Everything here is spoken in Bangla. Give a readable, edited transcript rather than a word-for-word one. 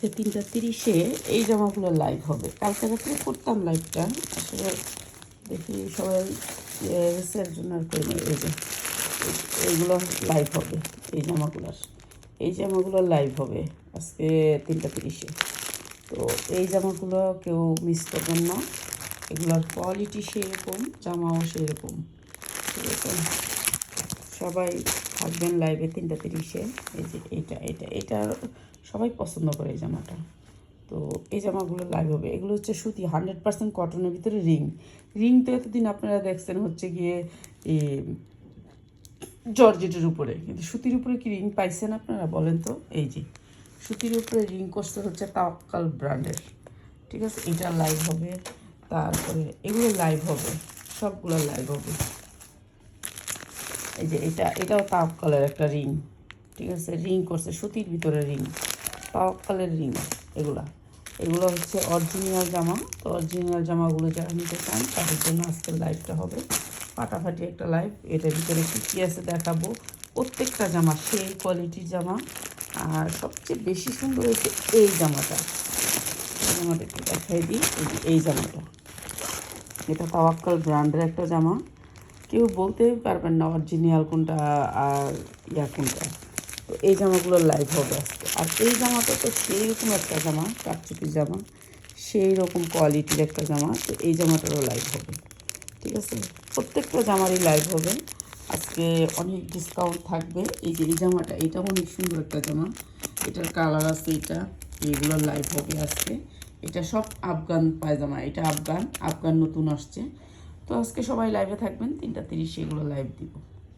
3:30 এই জামাগুলো লাইভ হবে। কালকে রাত্রে করতাম লাইভটা, আসলে দেখি সবাই রেসের জন্য আর করে নেই। এই যে এইগুলো লাইভ হবে, এই জামাগুলো লাইভ হবে আজকে 3:30। তো এই জামাগুলো কেউ মিস করবেন না, এগুলোর কোয়ালিটি সেরকম, জামাও সেরকম। ঠিক আছে, সবাই থাকবেন লাইভে 3:30। এই যে এটা সবাই পছন্দ করে এই জামাটা। তো এই জামাগুলো লাইভ হবে। এগুলো হচ্ছে সুতি, 100% কটনের ভিতরে রিং তো এতদিন আপনারা দেখছেন হচ্ছে গিয়ে জর্জেটের উপরে, কিন্তু সুতির উপরে কি রিং পাইছেন আপনারা বলেন তো? এই যে সুতির উপরে রিং করছে হচ্ছে তাওয়াক্কাল ব্র্যান্ডের। ঠিক আছে, এটা লাইভ হবে। তারপরে এগুলো লাইভ হবে, সবগুলো লাইভ হবে। এই যে এটাও তাওয়াক্কালের একটা রিং। ঠিক আছে, রিং করছে সুতির ভিতরে রিং, তাওয়াক্কালের রিং। এগুলো হচ্ছে অরিজিনাল জামা। তো অরিজিনাল জামাগুলো যারা নিতে চান তাদের জন্য আজকের লাইভটা হবে ফাটাফাটি একটা লাইভ। এটার ভিতরে কী আছে দেখাবো। প্রত্যেকটা জামা সেই কোয়ালিটির জামা। আর সবচেয়ে বেশি সুন্দর হয়েছে এই জামাটা একটু দেখাই দিই। এই জামাটা, এটা তাওয়াক্কাল ব্র্যান্ডের একটা জামা। কেউ বলতেই পারবেন না অরিজিনাল কোনটা আর কোনটা। তো এই জামাগুলো লাইভ হবে আজকে। আর এই জামাটা তো সেই রকম একটা জামা, কাপচুপি জামা, সেই রকম কোয়ালিটির একটা জামা। তো এই জামাটারও লাইভ হবে। ঠিক আছে, প্রত্যেকটা জামারই লাইভ হবে আজকে। অনেক ডিসকাউন্ট থাকবে। এই যে এই জামাটা, এটাও অনেক সুন্দর একটা জামা, এটার কালার আছে। এইগুলো লাইভ হবে আজকে। এটা সব আফগান পায়জামা, এটা আফগান নতুন আসছে। তো আজকে সবাই লাইভে থাকবেন 3:30, এগুলো লাইভ দিব।